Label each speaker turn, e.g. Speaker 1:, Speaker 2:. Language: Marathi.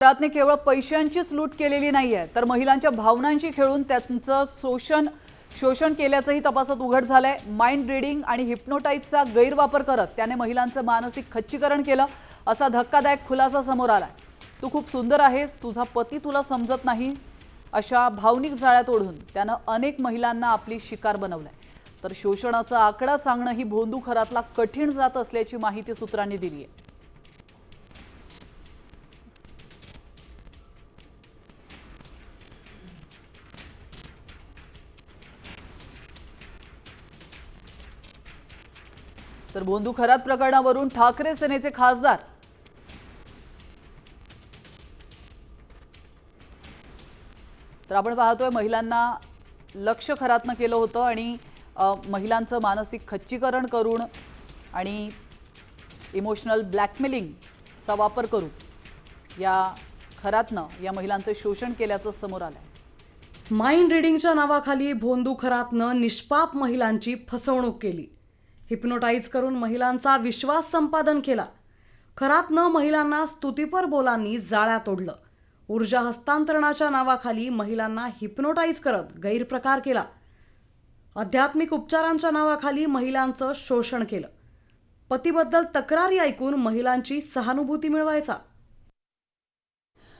Speaker 1: खरातने केवळ पैशांचीच लूट केलेली नाहीये, तर महिलांच्या भावनांची खेळून त्यांचं शोषण केल्याचंही तपासात उघड झालंय। माइंड रीडिंग आणि हिप्नोटाइजचा गैरवापर करत त्याने महिलांचं मानसिक खच्चीकरण केलं, असा धक्कादायक खुलासा समोर आलाय। तू खूप सुंदर आहेस, तुझा पती तुला समजत नाही, अशा भावनिक जाळ्यात ओढून त्यानं अनेक महिलांना आपली शिकार बनवलंय। तर शोषणाचा आकडा सांगणं ही भोंदू खरातला कठीण जात असल्याची माहिती सूत्रांनी दिली आहे। तर भोंदू खरात प्रकरणावरून ठाकरे सेनेचे खासदार तर आपण पाहतोय महिलांना लक्ष खरातनं केलं होतं आणि महिलांचं मानसिक खच्चीकरण करून आणि इमोशनल ब्लॅकमेलिंगचा वापर करून या खरातनं या महिलांचं शोषण केल्याचं समोर आलंय।
Speaker 2: माइंड रीडिंगच्या नावाखाली भोंदू खरातनं निष्पाप महिलांची फसवणूक केली, हिप्नोटाइज करून महिलांचा विश्वास संपादन केला। खरातनं महिलांना स्तुतीपर बोलांनी जाळ्यात ओढलं, ऊर्जा हस्तांतरणाच्या नावाखाली महिलांना हिप्नोटाइज करत गैरप्रकार केला, आध्यात्मिक उपचारांच्या नावाखाली महिलांचं शोषण केलं, पतीबद्दल तक्रारी ऐकून महिलांची सहानुभूती मिळवायचा।